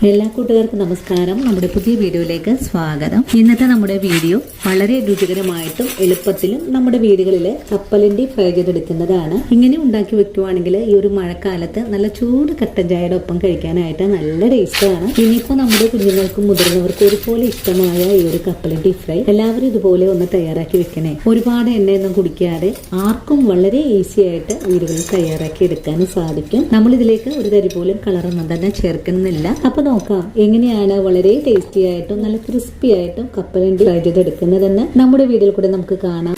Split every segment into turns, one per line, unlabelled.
എല്ലാ കൂട്ടുകാർക്കും നമസ്കാരം. നമ്മുടെ പുതിയ വീഡിയോയിലേക്ക് സ്വാഗതം. ഇന്നത്തെ നമ്മുടെ വീഡിയോ വളരെ രുചികരമായിട്ടും എളുപ്പത്തിലും നമ്മുടെ വീടുകളിൽ കപ്പലണ്ടി ഫ്രൈ ചെയ്തെടുക്കുന്നതാണ്. ഇങ്ങനെ ഉണ്ടാക്കി വെക്കുവാണെങ്കിൽ ഈ ഒരു മഴക്കാലത്ത് നല്ല ചൂട് കട്ടൻ ചായയുടെ ഒപ്പം കഴിക്കാനായിട്ട് നല്ല ടേസ്റ്റാണ്. ഇനിയിപ്പോൾ നമ്മുടെ കുഞ്ഞുങ്ങൾക്കും മുതിർന്നവർക്കും ഒരുപോലെ ഇഷ്ടമായ ഈ ഒരു കപ്പലണ്ടി ഫ്രൈ എല്ലാവരും ഇതുപോലെ ഒന്ന് തയ്യാറാക്കി വെക്കണേ. ഒരുപാട് എണ്ണയൊന്നും കുടിക്കാതെ ആർക്കും വളരെ ഈസി ആയിട്ട് വീടുകളിൽ തയ്യാറാക്കി എടുക്കാനും സാധിക്കും. നമ്മൾ ഇതിലേക്ക് ഒരു തരി പോലും കളറൊന്നും തന്നെ ചേർക്കുന്നില്ല. അപ്പൊ നോക്കാം എങ്ങനെയാണ് വളരെ ടേസ്റ്റി ആയിട്ടും നല്ല ക്രിസ്പി ആയിട്ടും കപ്പലണ്ടി ഫ്രൈ ചെയ്തെടുക്കുന്നതെന്ന് നമ്മുടെ വീഡിയോയിൽ കൂടെ നമുക്ക് കാണാം.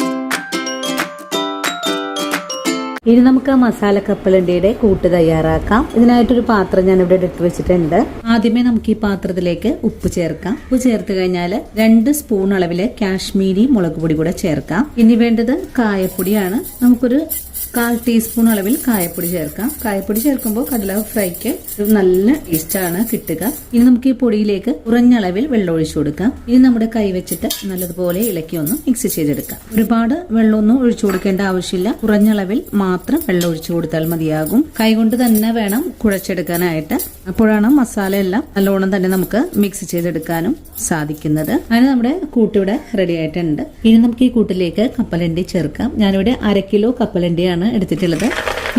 ഇനി നമുക്ക് മസാല കപ്പലണ്ടിയുടെ കൂട്ട് തയ്യാറാക്കാം. ഇതിനായിട്ടൊരു പാത്രം ഞാൻ ഇവിടെ എടുത്തു വെച്ചിട്ടുണ്ട്. ആദ്യമേ നമുക്ക് ഈ പാത്രത്തിലേക്ക് ഉപ്പ് ചേർക്കാം. ഉപ്പ് ചേർത്ത് കഴിഞ്ഞാൽ 2 സ്പൂൺ അളവില് കാശ്മീരി മുളക് പൊടി കൂടെ ചേർക്കാം. ഇനി വേണ്ടത് കായപ്പൊടിയാണ്. നമുക്കൊരു 1/4 ടീസ്പൂൺ അളവിൽ കായപ്പൊടി ചേർക്കാം. കായപ്പൊടി ചേർക്കുമ്പോൾ കടല ഫ്രൈക്ക് നല്ല ടേസ്റ്റാണ് കിട്ടുക. ഇനി നമുക്ക് ഈ പൊടിയിലേക്ക് കുറഞ്ഞ അളവിൽ വെള്ളം ഒഴിച്ചു കൊടുക്കാം. ഇനി നമ്മുടെ കൈ വെച്ചിട്ട് നല്ലതുപോലെ ഇളക്കി ഒന്ന് മിക്സ് ചെയ്തെടുക്കാം. ഒരുപാട് വെള്ളമൊന്നും ഒഴിച്ചു കൊടുക്കേണ്ട ആവശ്യമില്ല. കുറഞ്ഞ അളവിൽ മാത്രം വെള്ളം ഒഴിച്ചു കൊടുത്താൽ മതിയാകും. കൈകൊണ്ട് തന്നെ വേണം കുഴച്ചെടുക്കാനായിട്ട്. അപ്പോഴാണ് മസാല എല്ലാം നല്ലോണം തന്നെ നമുക്ക് മിക്സ് ചെയ്തെടുക്കാനും സാധിക്കുന്നത്. അങ്ങനെ നമ്മുടെ കൂട്ടിവിടെ റെഡി ആയിട്ടുണ്ട്. ഇനി നമുക്ക് ഈ കൂട്ടിലേക്ക് കപ്പലണ്ടി ചേർക്കാം. ഞാനിവിടെ 1/2 കിലോ കപ്പലണ്ടിയാണ് എടുത്തിട്ടുള്ളത്.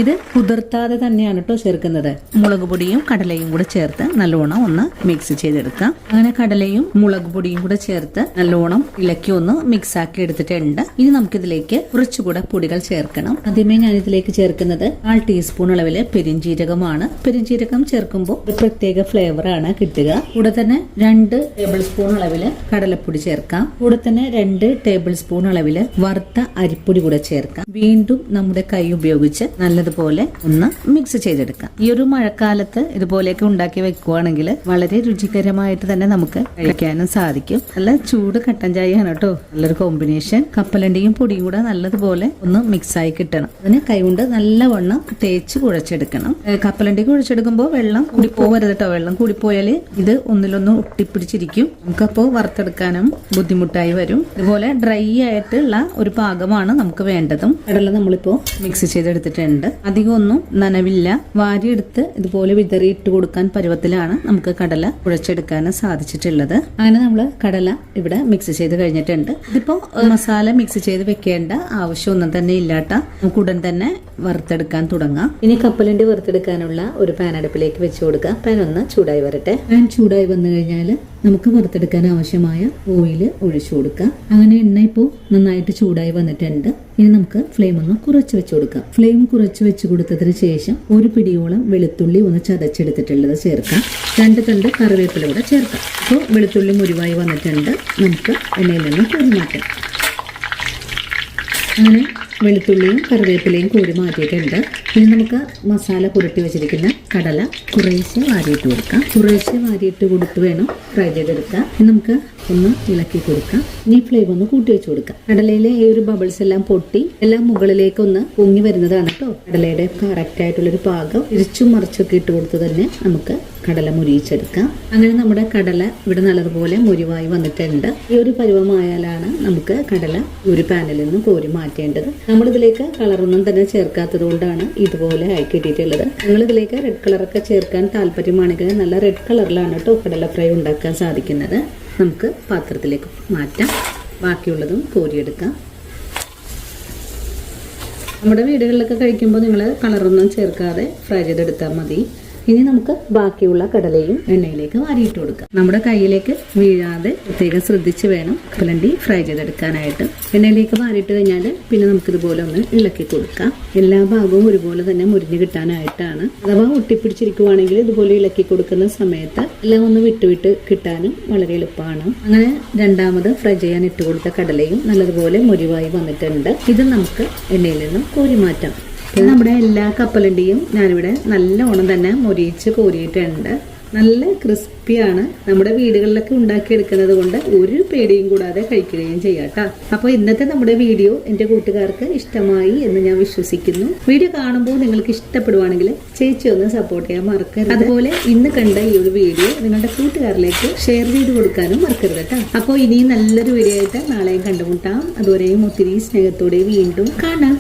ഇത് കുതിർത്താതെ തന്നെയാണ് കേട്ടോ ചേർക്കുന്നത്. മുളക് പൊടിയും കടലയും കൂടെ ചേർത്ത് നല്ലോണം ഒന്ന് മിക്സ് ചെയ്തെടുക്കാം. അങ്ങനെ കടലയും മുളക് പൊടിയും കൂടെ ചേർത്ത് നല്ലോണം ഇളക്കി ഒന്ന് മിക്സ് ആക്കി എടുത്തിട്ടുണ്ട്. ഇനി നമുക്കിതിലേക്ക് കുറച്ചുകൂടെ പൊടികൾ ചേർക്കണം. ആദ്യമേ ഞാൻ ഇതിലേക്ക് ചേർക്കുന്നത് 1/4 ടീസ്പൂൺ അളവില് പെരിഞ്ജീരകമാണ്. പെരിഞ്ജീരകം ചേർക്കുമ്പോൾ ഒരു പ്രത്യേക ഫ്ലേവർ ആണ് കിട്ടുക. കൂടെ തന്നെ 2 ടേബിൾ സ്പൂൺ അളവില് കടലപ്പൊടി ചേർക്കാം. കൂടെ തന്നെ 2 ടേബിൾ സ്പൂൺ അളവില് വറുത്ത അരിപ്പൊടി കൂടെ ചേർക്കാം. വീണ്ടും നമ്മുടെ കൈ ഉപയോഗിച്ച് നല്ലതുപോലെ ഒന്ന് മിക്സ് ചെയ്തെടുക്കാം. ഈ ഒരു മഴക്കാലത്ത് ഇതുപോലെയൊക്കെ ഉണ്ടാക്കി വെക്കുവാണെങ്കിൽ വളരെ രുചികരമായിട്ട് തന്നെ നമുക്ക് കഴിക്കാനും സാധിക്കും. നല്ല ചൂട് കട്ടൻ ചായയാണ് കേട്ടോ നല്ലൊരു കോമ്പിനേഷൻ. കപ്പലണ്ടിയും പൊടിയും കൂടെ നല്ലതുപോലെ ഒന്ന് മിക്സ് ആയി കിട്ടണം. അതിന് കൈകൊണ്ട് നല്ലവണ്ണം തേച്ച് കുഴച്ചെടുക്കണം. കപ്പലണ്ടി കുഴച്ചെടുക്കുമ്പോൾ വെള്ളം കൂടി പോകരുത് കേട്ടോ. വെള്ളം കൂടിപ്പോയാൽ ഇത് ഒന്നിലൊന്ന് ഒട്ടിപ്പിടിച്ചിരിക്കും. നമുക്കപ്പോൾ വറുത്തെടുക്കാനും ബുദ്ധിമുട്ടായി വരും. ഇതുപോലെ ഡ്രൈ ആയിട്ടുള്ള ഒരു പാകമാണ് നമുക്ക് വേണ്ടതും. കടല നമ്മളിപ്പോ മിക്സ് ചെയ്തെടുത്തിട്ടുണ്ട്. അധികം ഒന്നും നനവില്ല. വാരിയെടുത്ത് ഇതുപോലെ വിതറിയിട്ട് കൊടുക്കാൻ പരുവത്തിലാണ് നമുക്ക് കടല കുഴച്ചെടുക്കാൻ സാധിച്ചിട്ടുള്ളത്. അങ്ങനെ നമ്മൾ കടല ഇവിടെ മിക്സ് ചെയ്ത് കഴിഞ്ഞിട്ടുണ്ട്. ഇതിപ്പോ മസാല മിക്സ് ചെയ്ത് വെക്കേണ്ട ആവശ്യമൊന്നും തന്നെ ഇല്ലാട്ട. നമുക്ക് ഉടൻ തന്നെ വറുത്തെടുക്കാൻ തുടങ്ങാം. ഇനി കപ്പലണ്ടി വറുത്തെടുക്കാനുള്ള ഒരു പാൻ അടുപ്പിലേക്ക് വെച്ച് കൊടുക്കാം. പാൻ ഒന്ന് ചൂടായി വരട്ടെ. പാൻ ചൂടായി വന്നു കഴിഞ്ഞാൽ നമുക്ക് വറുത്തെടുക്കാൻ ആവശ്യമായ ഓയിൽ ഒഴിച്ചു കൊടുക്കാം. അങ്ങനെ എണ്ണ ഇപ്പോൾ നന്നായിട്ട് ചൂടായി വന്നിട്ടുണ്ട്. ഇനി നമുക്ക് ഫ്ലെയിം ഒന്ന് കുറച്ച് വെച്ച് കൊടുക്കാം. ഫ്ലെയിം കുറച്ച് വെച്ച് കൊടുത്തതിന് ശേഷം ഒരു പിടിയോളം വെളുത്തുള്ളി ഒന്ന് ചതച്ചെടുത്തിട്ടുള്ളത് ചേർക്കാം. 2 തണ്ട് കറിവേപ്പില കൂടെ ചേർക്കാം. അപ്പോൾ വെളുത്തുള്ളി മുരിവായി വന്നിട്ടുണ്ട്. നമുക്ക് എണ്ണയിൽ നിന്ന് കോരി മാറ്റാം. അങ്ങനെ വെളുത്തുള്ളിയും കറിവേപ്പിലയും കോരി മാറ്റിയിട്ടുണ്ട്. ഇനി നമുക്ക് മസാല പുരട്ടി വെച്ചിരിക്കുന്ന കടല കുറേശ്ശെ വാരിയിട്ട് കൊടുക്കാം. കുറേശ്ശെ വാരിയിട്ട് കൊടുത്ത് വേണം ഫ്രൈ ചെയ്തെടുക്കാം. ഇനി നമുക്ക് ഒന്ന് ഇളക്കി കൊടുക്കാം. ഇനി ഫ്ലെയിം ഒന്ന് കൂട്ടി വെച്ച് കൊടുക്കാം. കടലയിലെ ഈ ഒരു ബബിൾസ് എല്ലാം പൊട്ടി എല്ലാം മുകളിലേക്ക് ഒന്ന് പൊങ്ങി വരുന്നതാണ് കേട്ടോ കടലയുടെ കറക്റ്റ് ആയിട്ടുള്ളൊരു പാകം. തിരിച്ചും മറിച്ചൊക്കെ ഇട്ട് കൊടുത്ത് തന്നെ നമുക്ക് കടല മുരിയിച്ചെടുക്കാം. അങ്ങനെ നമ്മുടെ കടല ഇവിടെ നല്ലതുപോലെ മുരിവായി വന്നിട്ടുണ്ട്. ഈ ഒരു പരുവമായാലാണ് നമുക്ക് കടല ഒരു പാനിൽ നിന്ന് കോരി മാറ്റേണ്ടത്. നമ്മളിതിലേക്ക് കളറൊന്നും തന്നെ ചേർക്കാത്തത് കൊണ്ടാണ് ഇതുപോലെ ആയി കിട്ടിയിട്ടുള്ളത്. നിങ്ങളിതിലേക്ക് റെഡ് കളറൊക്കെ ചേർക്കാൻ താല്പര്യമാണെങ്കിൽ നല്ല റെഡ് കളറിലാണ് കേട്ടോ കടല ഫ്രൈ ഉണ്ടാക്കാൻ സാധിക്കുന്നത്. നമുക്ക് പാത്രത്തിലേക്ക് മാറ്റാം. ബാക്കിയുള്ളതും കോരിയെടുക്കാം. നമ്മുടെ വീടുകളിലൊക്കെ കഴിക്കുമ്പോൾ നിങ്ങൾ കളറൊന്നും ചേർക്കാതെ ഫ്രൈ ചെയ്തെടുത്താൽ മതി. ഇനി നമുക്ക് ബാക്കിയുള്ള കടലയും എണ്ണയിലേക്ക് വാരിയിട്ട് കൊടുക്കാം. നമ്മുടെ കയ്യിലേക്ക് വീഴാതെ പ്രത്യേകം ശ്രദ്ധിച്ച് വേണം കപ്പലണ്ടി ഫ്രൈ ചെയ്തെടുക്കാനായിട്ട്. എണ്ണയിലേക്ക് വാരിയിട്ട് കഴിഞ്ഞാൽ പിന്നെ നമുക്കിതുപോലെ ഒന്ന് ഇളക്കി കൊടുക്കാം. എല്ലാ ഭാഗവും ഒരുപോലെ തന്നെ മുരിഞ്ഞ് കിട്ടാനായിട്ടാണ്. അഥവാ ഒട്ടിപ്പിടിച്ചിരിക്കുവാണെങ്കിൽ ഇതുപോലെ ഇളക്കി കൊടുക്കുന്ന സമയത്ത് എല്ലാം ഒന്ന് വിട്ടുവിട്ട് കിട്ടാനും വളരെ എളുപ്പമാണ്. അങ്ങനെ രണ്ടാമത് ഫ്രൈ ചെയ്യാൻ ഇട്ട് കൊടുത്ത കടലയും നല്ലതുപോലെ മുരിവായി വന്നിട്ടുണ്ട്. ഇത് നമുക്ക് എണ്ണയിൽ നിന്നും കോരി മാറ്റാം. നമ്മുടെ എല്ലാ കപ്പലണ്ടിയും ഞാനിവിടെ നല്ലോണം തന്നെ മൊരിയിച്ച് കോരിയിട്ടുണ്ട്. നല്ല ക്രിസ്പിയാണ്. നമ്മുടെ വീടുകളിലൊക്കെ ഉണ്ടാക്കിയെടുക്കുന്നത് കൊണ്ട് ഒരു പേടിയും കൂടാതെ കഴിക്കുകയും ചെയ്യാട്ടോ. അപ്പോൾ ഇന്നത്തെ നമ്മുടെ വീഡിയോ എൻ്റെ കൂട്ടുകാർക്ക് ഇഷ്ടമായി എന്ന് ഞാൻ വിശ്വസിക്കുന്നു. വീഡിയോ കാണുമ്പോൾ നിങ്ങൾക്ക് ഇഷ്ടപ്പെടുവാണെങ്കിൽ ചേച്ചി ഒന്ന് സപ്പോർട്ട് ചെയ്യാൻ മറക്കരുത്. അതുപോലെ ഇന്ന് കണ്ട ഈ ഒരു വീഡിയോ നിങ്ങളുടെ കൂട്ടുകാരിലേക്ക് ഷെയർ ചെയ്ത് കൊടുക്കാനും മറക്കരുത് കേട്ടോ. അപ്പോൾ ഇനിയും നല്ലൊരു വീഡിയോ ആയിട്ട് നാളെയും കണ്ടുമുട്ടാം. അതുവരെയും ഒത്തിരി സ്നേഹത്തോടെ വീണ്ടും കാണാം.